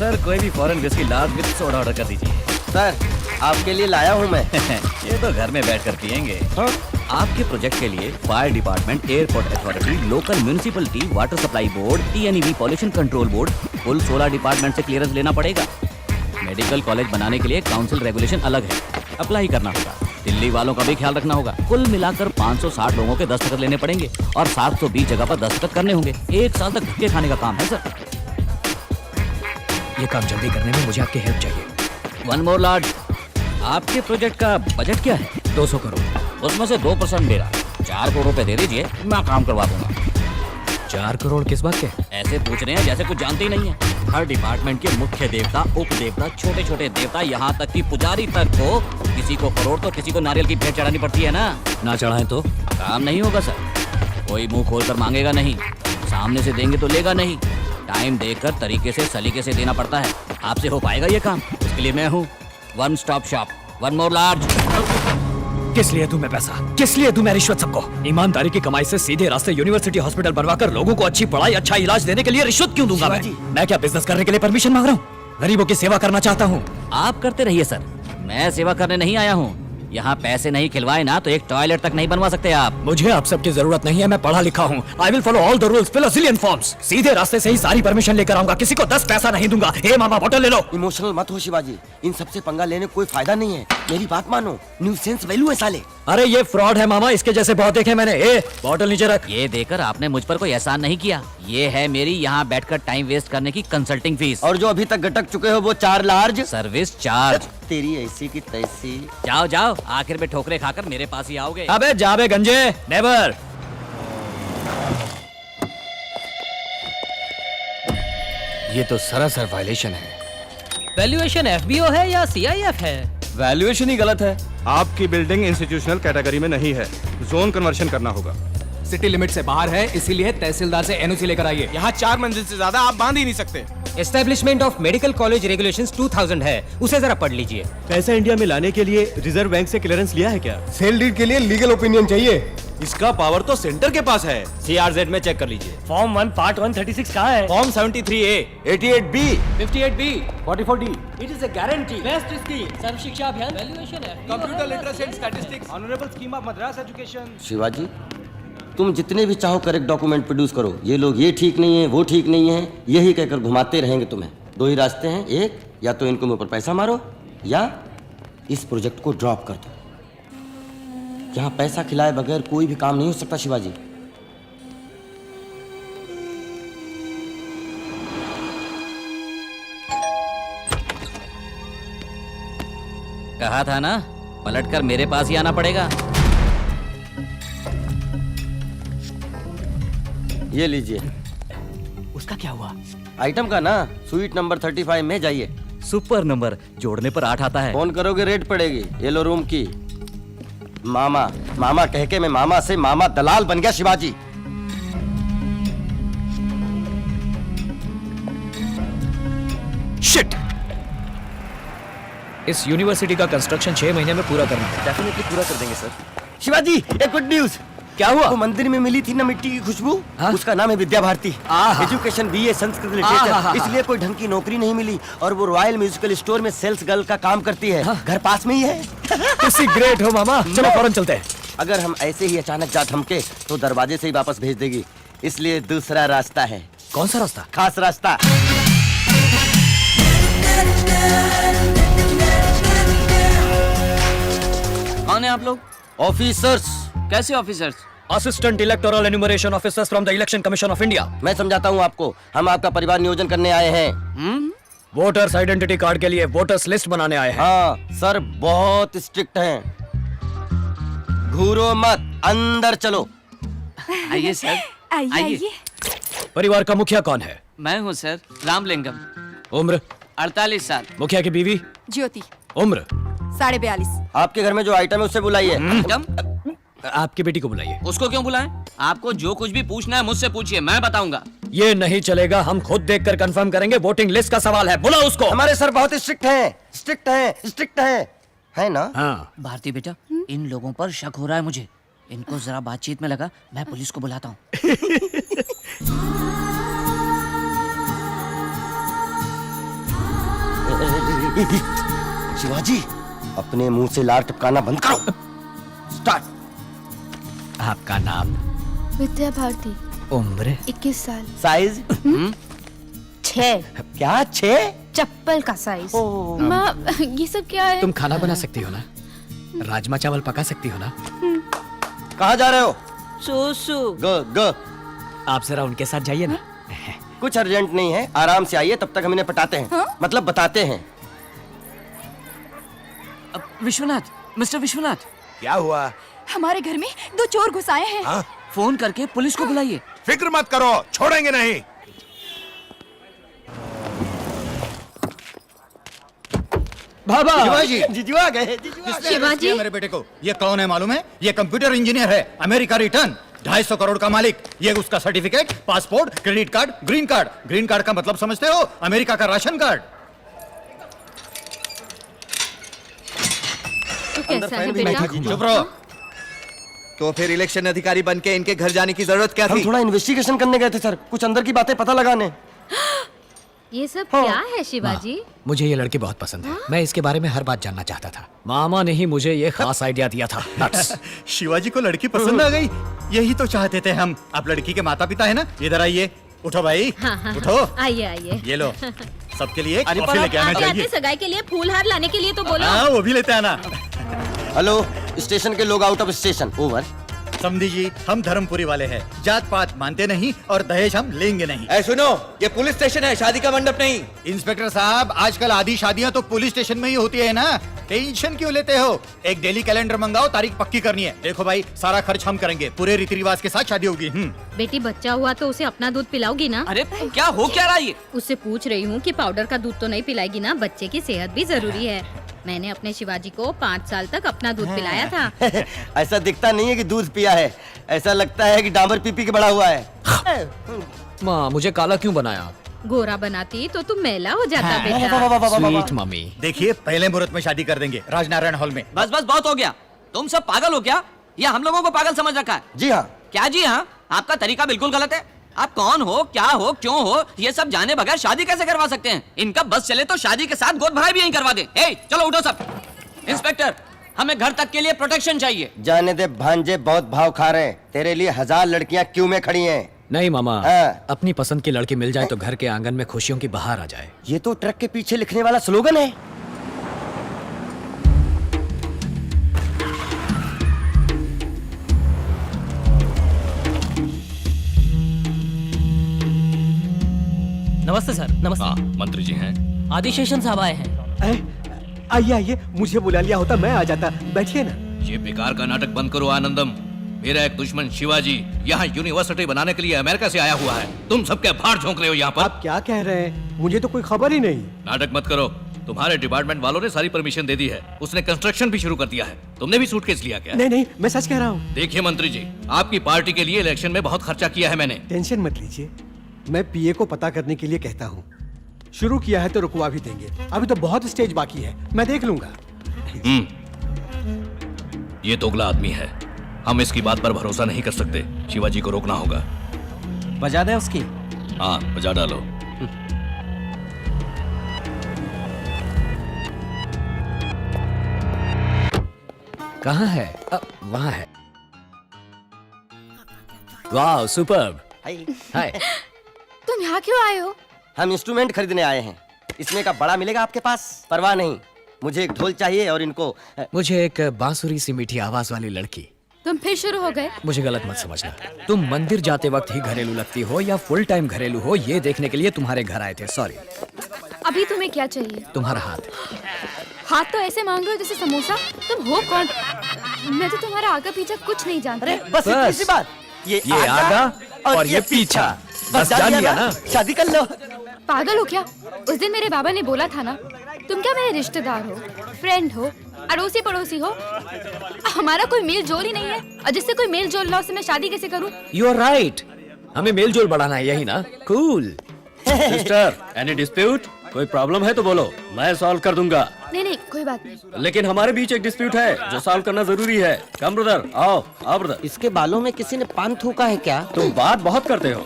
Sir कोई भी foreign whisky large with soda order कर दीजिए। सर आपके लिए लाया हूँ मैं। ये तो घर में बैठ कर पियेंगे। हाँ? आपके प्रोजेक्ट के लिए fire department, airport authority, local municipality, water supply board, TNEB pollution control board, कुल 16 डिपार्टमेंट से क्लियरेंस लेना पड़ेगा। मेडिकल कॉलेज बनाने के लिए काउंसिल रेगुलेशन अलग है, अप्लाई करना होगा। दिल्ली वालों का भी ख्याल रखना होगा। कुल मिलाकर 560 लोगों के दस्तखत लेने पड़ेंगे और 720 जगह पर दस्तखत करने होंगे। 1 साल तक धक्के खाने का काम है सर। ये काम जल्दी करने में मुझे आपकी हेल्प चाहिए। वन मोर लॉर्ड, आपके प्रोजेक्ट का बजट क्या है? 200 करोड़। उसमें से 2% मेरा। 4 करोड़ रुपए दे दीजिए, मैं काम करवा दूंगा। 4 करोड़ किस बात के? ऐसे पूछ रहे हैं जैसे कुछ जानते ही नहीं है। हर डिपार्टमेंट के मुख्य देवता, उप देवता, छोटे छोटे देवता, यहाँ तक कि पुजारी तक को किसी को करोड़ तो किसी को नारियल की भेंट चढ़ानी पड़ती है ना चढ़ाएं तो काम नहीं होगा सर। कोई मुंह खोल कर मांगेगा नहीं, सामने से देंगे तो लेगा नहीं। टाइम देकर तरीके से सलीके से देना पड़ता है। आपसे हो पाएगा ये काम? उसके लिए मैं हूँ one stop shop, one more large. किस लिए दूं मैं पैसा? किस लिए दूं मैं रिश्वत सबको? ईमानदारी की कमाई से सीधे रास्ते यूनिवर्सिटी हॉस्पिटल बनवाकर लोगों को अच्छी पढ़ाई, अच्छा इलाज देने के लिए रिश्वत क्यों दूंगा मैं क्या बिजनेस करने के लिए परमिशन मांग रहा हूँ? गरीबों की सेवा करना चाहता हूँ। आप करते रहिए सर, मैं सेवा करने नहीं आया हूँ। यहाँ पैसे नहीं खिलवाए ना तो एक टॉयलेट तक नहीं बनवा सकते आप। मुझे आप सबकी जरूरत नहीं है, मैं पढ़ा लिखा हूँ। I will follow all the rules, fill a zillion forms. सीधे रास्ते से ही सारी परमिशन लेकर आऊंगा, किसी को 10 पैसा नहीं दूंगा। हे मामा बोतल ले लो। इमोशनल मत हो शिवाजी, इन सबसे पंगा लेने कोई फायदा नहीं है। मेरी बात मानो, न्यू सेंस वैल्यू है साले। अरे ये फ्रॉड है मामा, इसके जैसे बहुत देखे मैंने। बोतल नीचे रख। ये देकर आपने मुझ पर कोई एहसान नहीं किया। ये है मेरी यहाँ बैठकर टाइम वेस्ट करने की कंसल्टिंग फीस। और जो अभी तक गटक चुके हो वो 4 लार्ज सर्विस चार्ज। तेरी ऐसी की तैसी। जाओ जाओ, आखिर में ठोकरे खाकर मेरे पास ही आओगे। अबे जाबे गंजे, नेवर। ये तो सरासर वायलेशन है। वैल्यूएशन FBO है या CIF है? वैल्यूएशन ही गलत है। आपकी बिल्डिंग इंस्टीट्यूशनल कैटेगरी में नहीं है, जोन कन्वर्शन करना होगा। सिटी लिमिट से बाहर है, इसीलिए तहसीलदार से NOC लेकर आइए। यहाँ 4 मंजिल से ज्यादा आप बांध ही नहीं सकते। Establishment of medical college regulations 2000 है, उसे जरा पढ़ लीजिए। पैसा इंडिया में लाने के लिए रिजर्व बैंक से क्लियरेंस लिया है क्या? सेल डीड के लिए लीगल ओपिनियन चाहिए। इसका पावर तो सेंटर के पास है। CRZ में चेक कर लीजिए। फॉर्म 1 पार्ट 136 कहाँ है? Form 73A, 88B, 58B, 44D। It is a guarantee. Best scheme, Sarva Shiksha Abhiyan, valuation है, computer literacy and statistics. Honourable scheme of Madras education. Shivaji तुम जितने भी चाहो करेक्ट डॉक्यूमेंट प्रोड्यूस करो। ये लोग ये ठीक नहीं है, वो ठीक नहीं है, यही कहकर घुमाते रहेंगे तुम्हें। 2 ही रास्ते हैं, एक या तो इनको मुंह पर पैसा मारो या इस प्रोजेक्ट को ड्रॉप कर दो। यहाँ पैसा खिलाए बगैर कोई भी काम नहीं हो सकता शिवाजी। कहा था ना, पलटकर मेरे पास ही आना पड़ेगा। ये लीजिए। उसका क्या हुआ? आइटम का ना, स्वीट नंबर 35 में जाइए। सुपर नंबर, जोड़ने पर 8 आता है। फोन करोगे रेट पड़ेगी। येलो रूम की। मामा मामा कह के मैं मामा से मामा दलाल बन गया शिवाजी। शिट! इस यूनिवर्सिटी का कंस्ट्रक्शन 6 महीने में पूरा करना है। डेफिनेटली पूरा कर देंगे सर। शिवाजी एक गुड न्यूज। क्या हुआ? वो मंदिर में मिली थी ना मिट्टी की खुशबू, उसका नाम है Vidya Bharati. Education BA Sanskrit literature. इसलिए कोई ढंग की नौकरी नहीं मिली और वो रॉयल म्यूजिकल स्टोर में सेल्स गर्ल का काम करती है। घर पास में ही है। किसी ग्रेट हो मामा, चलो फौरन चलते हैं। अगर हम ऐसे ही अचानक जा थमके तो दरवाजे से ही वापस भेज देगी, इसलिए दूसरा रास्ता है। कौन सा रास्ता? खास रास्ता। कौन है आप लोग? ऑफिसर्स। कैसे officers? Assistant electoral enumeration officers from the election commission of India. मैं समझाता हूँ आपको, हम आपका परिवार नियोजन करने आए हैं। वोटर्स आइडेंटिटी कार्ड के लिए वोटर्स लिस्ट बनाने आए हैं। हाँ सर, बहुत स्ट्रिक्ट हैं। घूरो मत, अंदर चलो। आइए सर, आइए। परिवार का मुखिया कौन है? मैं हूँ सर, रामलिंगम। उम्र? 48 साल। मुखिया की बीवी? ज्योति। उम्र? 42.5। आपके घर में जो आइटम है उससे बुलाइए। आपकी बेटी को बुलाइए। उसको क्यों बुलाएं? आपको जो कुछ भी पूछना है मुझसे पूछिए, मैं बताऊंगा। ये नहीं चलेगा, हम खुद देखकर कंफर्म करेंगे। वोटिंग लिस्ट का सवाल है, बुलाओ उसको। हमारे सर बहुत स्ट्रिक्ट हैं, स्ट्रिक्ट हैं, स्ट्रिक्ट हैं, है ना? हाँ। भारती बेटा, इन लोगों पर शक हो रहा है मुझे। इनको जरा बातचीत में लगा, मैं पुलिस को बुलाता हूँ। शिवाजी, अपने मुंह से लार टपकाना बंद करो। स्टार्ट। आपका नाम? विद्या भारती। उम्र? 21 साल। साइज? 6। क्या 6? चप्पल का साइज। माँ, ये सब क्या है? तुम खाना बना सकती हो ना? राजमा चावल पका सकती हो ना? कहाँ जा रहे हो? सुसु। ग। आप जरा उनके साथ जाइए ना। कुछ अर्जेंट नहीं है, आराम से आइए, तब तक हम इन्हें पटाते हैं। हाँ? मतलब बताते हैं। विश्वनाथ, मिस्टर विश्वनाथ, क्या हुआ? हमारे घर में 2 चोर घुस आए हैं। फोन करके पुलिस को बुलाइए। फिक्र मत करो, छोड़ेंगे नहीं। बाबा, शिवाजी। जीजू आ गए। शिवाजी। मेरे बेटे को ये कौन है मालूम है? ये कंप्यूटर इंजीनियर है, अमेरिका रिटर्न, 250 करोड़ का मालिक। ये उसका certificate, passport, credit card, green card. Green card का मतलब समझते हो? अमेरिका का राशन कार्ड। तो कैसा है बेटा? चुप रहो। तो फिर इलेक्शन अधिकारी बन के इनके घर जाने की जरूरत क्या हम थी? थोड़ा इन्वेस्टिगेशन करने गए थे सर, कुछ अंदर की बातें पता लगाने। ये सब क्या है शिवाजी? मुझे ये लड़की बहुत पसंद है। मैं इसके बारे में हर बात जानना चाहता था। मामा ने ही मुझे ये खास आइडिया दिया था। Nuts। शिवाजी को लड़की पसंद आ गई, यही तो चाहते थे हम। आप लड़की के माता पिता है ना? इधर आइए। उठो भाई, उठो। आइए आइए। ये लो, सबके लिए कॉफी लेके आना चाहिए। सगाई के लिए फूल हार लाने के लिए तो बोलो। हाँ, वो भी लेते आना। हेलो, स्टेशन के लोग आउट ऑफ स्टेशन। ओवर। समझी जी, हम धर्मपुरी वाले हैं, जात पात मानते नहीं और दहेज हम लेंगे नहीं। ऐ सुनो, ये पुलिस स्टेशन है, शादी का मंडप नहीं। इंस्पेक्टर साहब, आजकल आधी शादियां तो पुलिस स्टेशन में ही होती है ना, टेंशन क्यों लेते हो? एक डेली कैलेंडर मंगाओ, तारीख पक्की करनी है। देखो भाई, सारा खर्च हम करेंगे, पूरे रीति रिवाज के साथ शादी होगी। बेटी बच्चा हुआ तो उसे अपना दूध पिलाओगी ना? अरे क्या हो क्या रहा है ये? उससे पूछ रही हूँ कि पाउडर का दूध तो नहीं पिलाएगी ना? बच्चे की सेहत भी जरूरी है। मैंने अपने शिवाजी को 5 साल तक अपना दूध पिलाया था। ऐसा दिखता नहीं है कि दूध पिया है, ऐसा लगता है कि डामर पी पी के बड़ा हुआ है। माँ, मुझे काला क्यों बनाया? गोरा बनाती तो तुम मैला हो जाता बेटा। Sweet mummy. देखिए, पहले मुहूर्त में शादी कर देंगे, राजनारायण हॉल में। बस बस बहुत हो गया। तुम सब पागल हो क्या? या हम लोगों को पागल समझ रखा है? जी हाँ। क्या जी हाँ? आपका तरीका बिल्कुल गलत है। आप कौन हो, क्या हो, क्यों हो, ये सब जाने बगैर शादी कैसे करवा सकते हैं? इनका बस चले तो शादी के साथ गोद भराई भी यहीं करवा दे। ए, चलो उठो सब। इंस्पेक्टर, हमें घर तक के लिए प्रोटेक्शन चाहिए। जाने दे भांजे, बहुत भाव खा रहे हैं। तेरे लिए 1000 लड़कियां क्यों में खड़ी हैं। नहीं मामा, हाँ। अपनी पसंद की लड़की मिल जाए तो घर के आंगन में खुशियों की बहार आ जाए। ये तो ट्रक के पीछे लिखने वाला स्लोगन है। नमस्ते सर। नमस्ते। मंत्री जी हैं। आदिशेषन साहब आए हैं। आइए आइए, मुझे बुला लिया होता मैं आ जाता। बैठिए ना। ये बेकार का नाटक बंद करो आनंदम। मेरा एक दुश्मन शिवाजी यहाँ यूनिवर्सिटी बनाने के लिए अमेरिका से आया हुआ है। तुम सबके बाहर झोंक रहे हो यहाँ पर। आप क्या कह रहे हैं? मुझे तो कोई खबर ही नहीं। नाटक मत करो। तुम्हारे डिपार्टमेंट वालों ने सारी परमिशन दे दी है। उसने कंस्ट्रक्शन भी शुरू कर दिया है। तुमने भी सूटकेस लिया क्या? नहीं नहीं, मैं सच कह रहा हूँ। देखिए मंत्री जी, आपकी पार्टी के लिए इलेक्शन में बहुत खर्चा किया है मैंने। टेंशन मत लीजिए, मैं पीए को पता करने के लिए कहता हूँ। शुरू किया है तो रुकवा भी देंगे। अभी तो बहुत स्टेज बाकी है, मैं देख लूंगा। ये दोगला आदमी है, हम इसकी बात पर भरोसा नहीं कर सकते। शिवाजी को रोकना होगा। बजा दे उसकी। हाँ, बजा डालो। कहाँ है? वहाँ है। वाह, सुपर्ब। हाय। तुम यहाँ क्यों आए हो? हम इंस्ट्रूमेंट खरीदने आए हैं। इसमें का बड़ा मिलेगा आपके पास? परवाह नहीं, मुझे एक ढोल चाहिए और इनको मुझे एक बांसुरी सी मीठी आवाज वाली लड़की। तुम फिर शुरू हो गए? मुझे गलत मत समझना। तुम मंदिर जाते वक्त ही घरेलू लगती हो या फुल टाइम घरेलू हो, ये देखने के लिए तुम्हारे घर आए थे। सॉरी। अभी तुम्हें क्या चाहिए? तुम्हारा हाथ। हाथ तो ऐसे मांग रहे हो जैसे समोसा। तुम हो कौन? मैं तो तुम्हारा आगे पीछे कुछ नहीं जानती। बस इतनी सी बात। ये आगा और ये पीछा। बस जान लिया ना? शादी कर लो। पागल हो क्या? उस दिन मेरे बाबा ने बोला था ना, तुम क्या मेरे रिश्तेदार हो, फ्रेंड हो, अड़ोसी पड़ोसी हो? हमारा कोई मेल जोल ही नहीं है, और जिससे कोई मेल जोल ना उससे मैं शादी कैसे करूं? You are right. हमें मेल जोल बढ़ाना है, यही ना? कूल। Sister, any dispute? कोई प्रॉब्लम है तो बोलो, मैं सॉल्व कर दूंगा। नहीं नहीं, कोई बात नहीं। लेकिन हमारे बीच एक डिस्प्यूट है जो सॉल्व करना जरूरी है। कम ब्रदर, आओ आओ ब्रदर। इसके बालों में किसी ने पान थूका है क्या? तुम बात बहुत करते हो।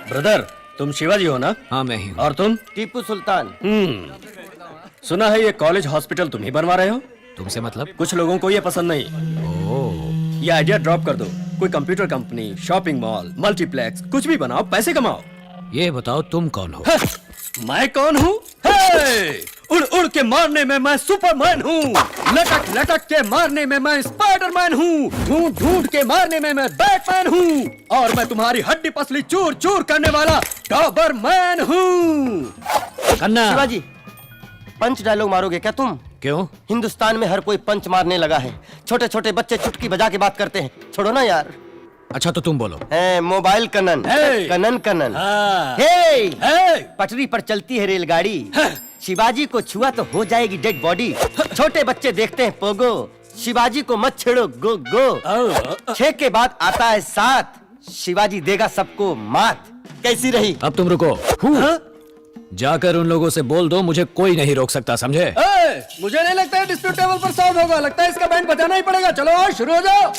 ब्रदर, तुम शिवाजी हो ना? हाँ, मैं ही हूँ। और तुम? टीपू सुल्तान। सुना है ये कॉलेज हॉस्पिटल तुम ही बनवा रहे हो। तुमसे मतलब? कुछ लोगों को ये पसंद नहीं। ये आइडिया ड्रॉप कर दो। कोई computer company, shopping mall, multiplex, कुछ भी बनाओ, पैसे कमाओ। ये बताओ तुम कौन हो? मैं कौन हूँ? उड़ उड़ के मारने में मैं सुपरमैन हूँ, लटक लटक के मारने में मैं स्पाइडरमैन हूँ, ढूंढ ढूंढ के मारने में मैं बैटमैन हूँ, और मैं तुम्हारी हड्डी पसली चूर चूर करने वाला डॉबरमैन हूँ। खन्ना, शिवाजी, पंच डायलॉग मारोगे क्या तुम? क्यों? हिंदुस्तान में हर कोई पंच मारने लगा है। छोटे छोटे बच्चे चुटकी बजा के बात करते हैं। छोड़ो ना यार। अच्छा तो तुम बोलो। मोबाइल कनन, कनन कनन। हे, पटरी पर चलती है रेलगाड़ी, शिवाजी को छुआ तो हो जाएगी डेड बॉडी। छोटे बच्चे देखते हैं पोगो, शिवाजी को मत छेड़ो गो गो। 6 के बाद आता है 7, शिवाजी देगा सबको मात। कैसी रही? अब तुम रुको। जाकर उन लोगों से बोल दो मुझे कोई नहीं रोक सकता, समझे? मुझे नहीं लगता है डिस्प्यूट टेबल पर सॉल्व होगा, लगता है इसका बैंड बजाना ही पड़ेगा। चलो शुरू हो जाओ।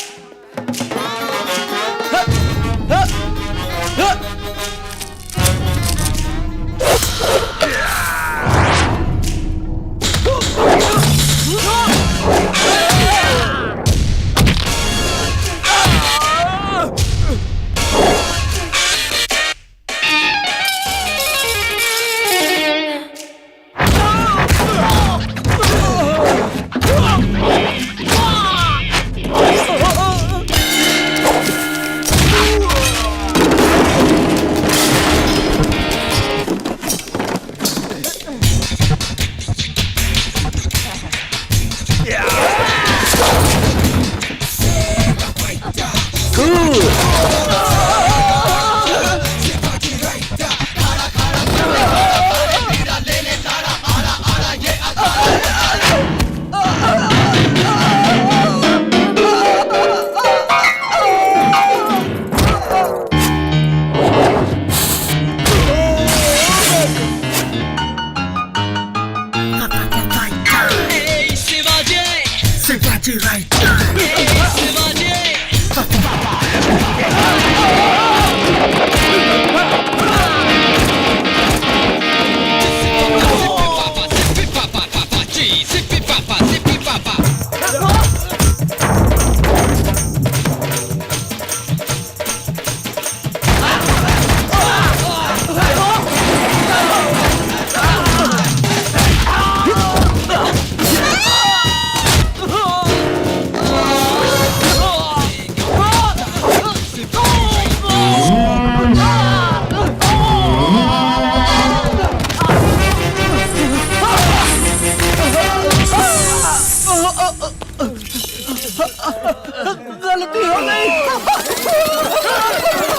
गलती हो गई।